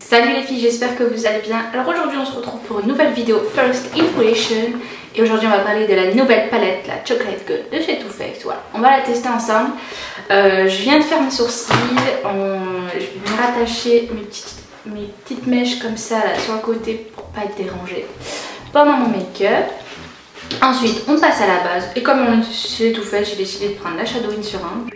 Salut les filles, j'espère que vous allez bien. Alors aujourd'hui on se retrouve pour une nouvelle vidéo First Impression. Et aujourd'hui on va parler de la nouvelle palette, la Chocolate Good de chez Too Faced. Voilà, on va la tester ensemble. Je viens de faire mes sourcils. Je vais me rattacher mes petites mèches comme ça là, sur le côté pour pas être dérangée pendant mon make-up. Ensuite on passe à la base. Et comme on est chez Too Faced, j'ai décidé de prendre la Shadow In sur un.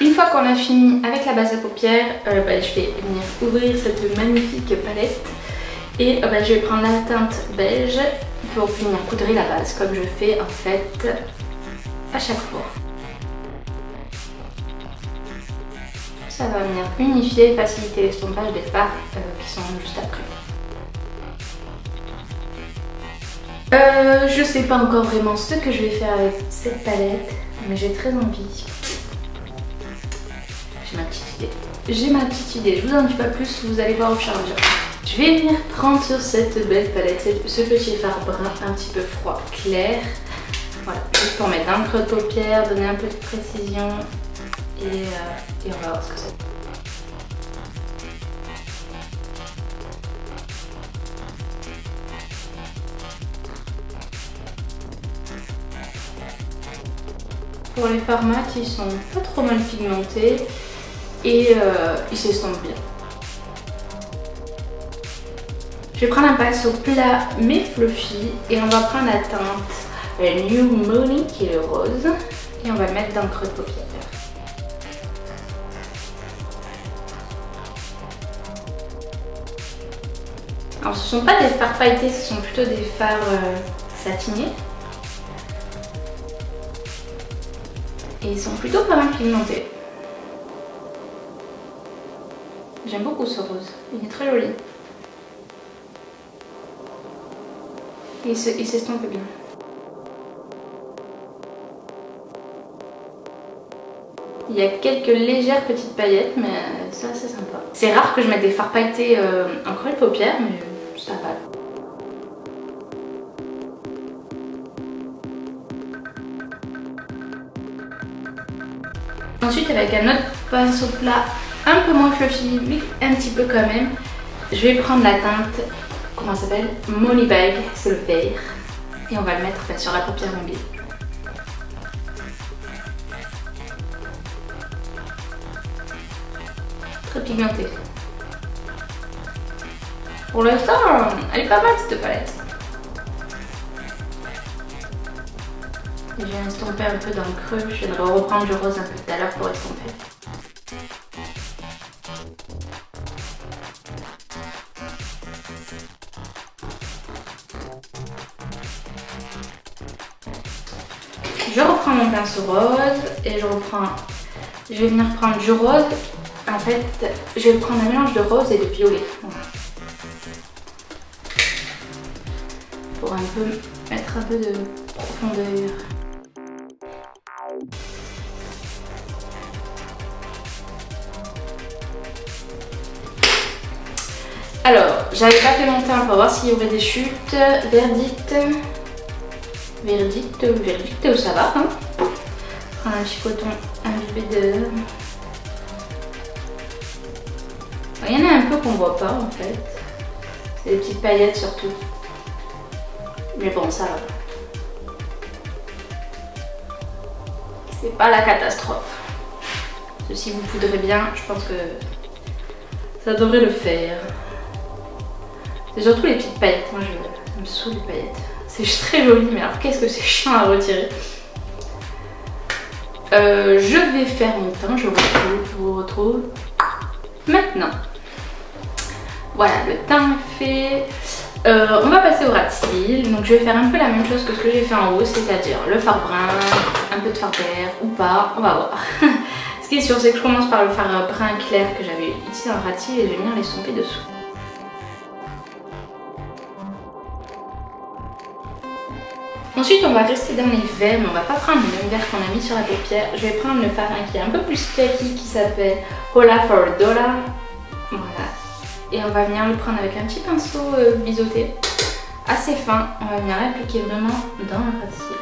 Une fois qu'on a fini avec la base à paupières, je vais venir ouvrir cette magnifique palette et je vais prendre la teinte beige pour venir poudrer la base comme je fais en fait à chaque fois. Ça va venir unifier et faciliter l'estompage des fards qui sont juste après. Je sais pas encore vraiment ce que je vais faire avec cette palette, mais j'ai très envie. J'ai ma petite idée, je vous en dis pas plus, vous allez voir au fur et à mesure. Je vais venir prendre sur cette belle palette, ce petit fard brun un petit peu froid, clair. Voilà, juste pour mettre dans le creux de paupière, donner un peu de précision et on va voir ce que c'est. Pour les fards mat, ils sont pas trop mal pigmentés. Et il s'estompe bien. Je vais prendre un pinceau plat mais fluffy et on va prendre la teinte New Money qui est le rose et on va le mettre dans le creux de paupière. Alors ce ne sont pas des fards pailletés, ce sont plutôt des fards satinés. Et ils sont plutôt pas mal pigmentés. J'aime beaucoup ce rose, il est très joli. Et il s'estompe bien. Il y a quelques légères petites paillettes, mais ça c'est sympa. C'est rare que je mette des fards pailletés en creux de paupière, mais ça va. Ensuite avec un autre pinceau plat un peu moins fluffy, mais un petit peu quand même, je vais prendre la teinte, comment ça s'appelle, Money Bag, c'est le vert, et on va le mettre sur la paupière mobile. Très pigmentée. Pour l'instant, elle est pas mal cette palette. Et je viens estomper un peu dans le creux, je viendrai reprendre du rose un peu tout à l'heure pour estomper. Je reprends mon pinceau rose et je vais venir prendre du rose. En fait, je vais prendre un mélange de rose et de violet. Voilà. Pour un peu mettre un peu de profondeur. Alors, j'avais pas fait mon teint pour voir s'il y aurait des chutes. Verdict, ça va. Hein, prendre un petit coton imbibé de... Il y en a un peu qu'on voit pas en fait. C'est des petites paillettes surtout. Mais bon, ça va. C'est pas la catastrophe. Si vous poudrez bien, je pense que ça devrait le faire. C'est surtout les petites paillettes. Moi, je me saoule les paillettes. C'est très joli, mais alors qu'est-ce que c'est chiant à retirer. Je vais faire mon teint, je vous retrouve maintenant. Voilà, le teint est fait. On va passer au ras de cils. Donc je vais faire un peu la même chose que ce que j'ai fait en haut, c'est-à-dire le fard brun, un peu de fard vert ou pas, on va voir. Ce qui est sûr, c'est que je commence par le fard brun clair que j'avais ici en ras de cils et je vais venir l'estomper dessous. Ensuite on va rester dans les verts, mais on va pas prendre le même vert qu'on a mis sur la paupière. Je vais prendre le fard qui est un peu plus kaki qui s'appelle Hola for a Dollar. Voilà. Et on va venir le prendre avec un petit pinceau biseauté assez fin. On va venir l'appliquer vraiment dans le ras de cils.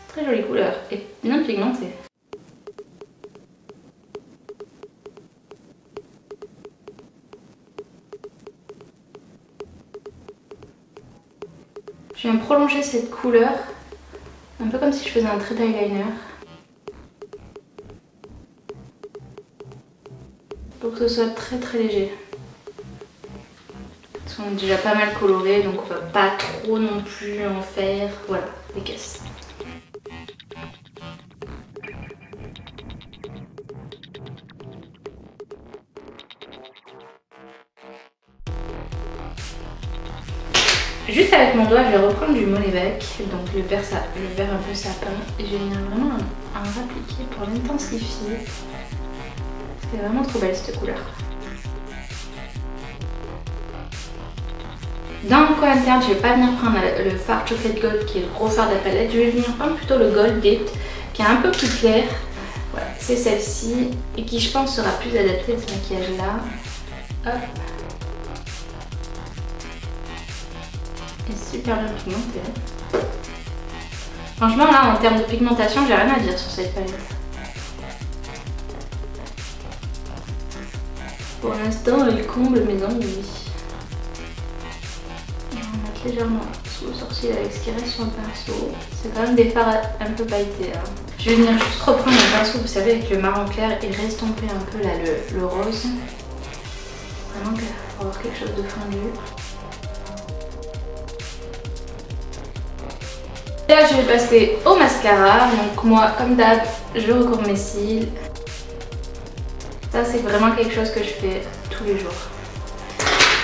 Très jolie couleur et bien pigmentée. Je viens prolonger cette couleur, un peu comme si je faisais un trait d'eyeliner. Pour que ce soit très léger. Parce qu'on est déjà pas mal coloré, donc on va pas trop non plus en faire. Voilà, les caisses. Juste avec mon doigt, je vais reprendre du Molebec, donc le vert un peu sapin, et je vais venir vraiment en appliquer pour l'intensifier. C'est vraiment trop belle cette couleur. Dans le coin interne, je vais pas venir prendre le fard Chocolate Gold qui est le gros fard de la palette, je vais venir prendre plutôt le Gold Dipped qui est un peu plus clair. Voilà, c'est celle-ci et qui je pense sera plus adaptée à ce maquillage là. Hop. Super bien pigmentée. Franchement là en termes de pigmentation j'ai rien à dire sur cette palette. Pour l'instant elle comble mes envies. On va mettre légèrement sous le sourcil avec ce qui reste sur le pinceau. C'est quand même des fards un peu pailletés hein. Je vais venir juste reprendre le pinceau vous savez avec le marron clair et restomper un peu là le rose. Vraiment pour avoir quelque chose de fondu. Là je vais passer au mascara, donc moi comme d'hab je recouvre mes cils. Ça c'est vraiment quelque chose que je fais tous les jours.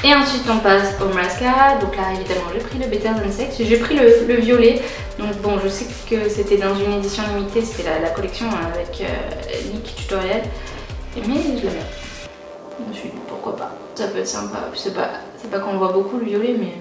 Et ensuite on passe au mascara, donc là évidemment j'ai pris le Better Than Sex, j'ai pris le violet. Donc bon je sais que c'était dans une édition limitée, c'était la collection avec Leak Tutorial. Mais je l'aime bien. Je me suis dit pourquoi pas, ça peut être sympa, c'est pas qu'on voit beaucoup le violet mais...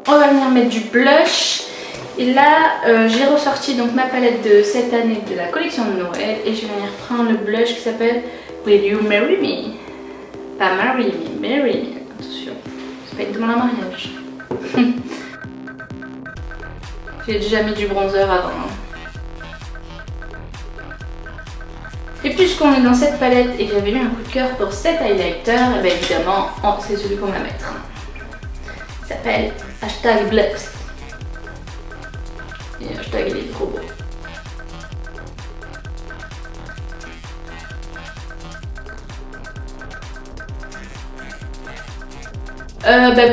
On va venir mettre du blush et là j'ai ressorti donc ma palette de cette année de la collection de Noël et je vais venir prendre le blush qui s'appelle Will You Marry Me? Pas Marry Me, Marry Me, attention, c'est pas une demande à mariage. J'ai déjà mis du bronzer avant. Et puisqu'on est dans cette palette et que j'avais eu un coup de cœur pour cet highlighter, et bien évidemment c'est celui qu'on va mettre. Il s'appelle hashtag Blessed. Et hashtag il est trop beau.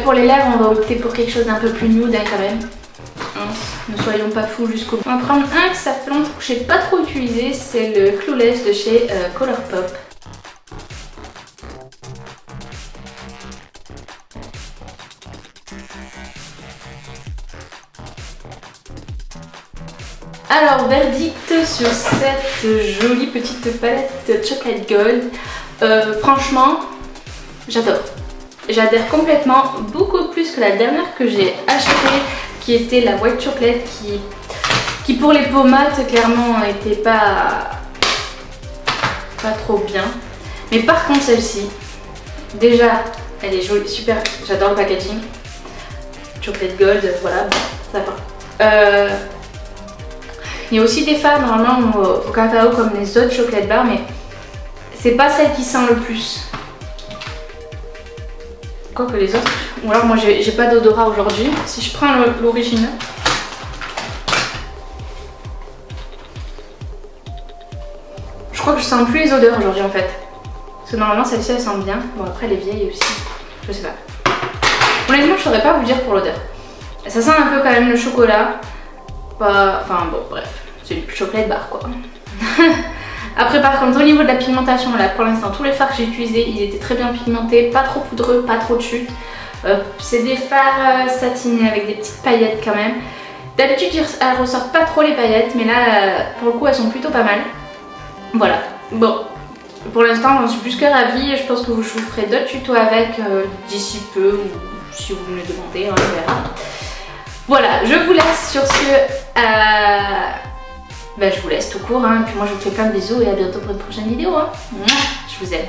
Pour les lèvres, on va opter pour quelque chose d'un peu plus nude hein, quand même. Ne soyons pas fous jusqu'au bout. On va prendre un que ça fait longtemps que je n'ai pas trop utilisé, c'est le Clueless de chez Colourpop. Alors, verdict sur cette jolie petite palette Chocolate Gold. Franchement, j'adore. J'adhère complètement, beaucoup plus que la dernière que j'ai achetée, qui était la White Chocolate, qui pour les peaux mates, clairement, n'était pas trop bien. Mais par contre, celle-ci, déjà, elle est jolie, super, j'adore le packaging. Chocolate Gold, voilà, bon, ça va. Il y a aussi des fards normalement au cacao comme les autres chocolate bars, mais c'est pas celle qui sent le plus. Quoique les autres. Ou alors moi j'ai pas d'odorat aujourd'hui. Si je prends l'original. Je crois que je sens plus les odeurs aujourd'hui en fait. Parce que normalement celle-ci elle sent bien. Bon après elle est vieille aussi. Je sais pas. Honnêtement je saurais pas vous dire pour l'odeur. Ça sent un peu quand même le chocolat. Enfin bon bref. C'est du chocolat bar quoi. Après par contre au niveau de la pigmentation là pour l'instant tous les fards que j'ai utilisés ils étaient très bien pigmentés, pas trop poudreux, pas trop de chute. C'est des fards satinés avec des petites paillettes quand même. D'habitude elles ressortent pas trop les paillettes mais là pour le coup elles sont plutôt pas mal. Voilà, bon pour l'instant j'en suis plus que ravie, je pense que je vous ferai d'autres tutos avec d'ici peu ou si vous me le demandez, hein, on verra. Voilà, je vous laisse sur ce... je vous laisse tout court, hein, et puis moi je vous fais plein de bisous et à bientôt pour une prochaine vidéo. Hein. Je vous aime.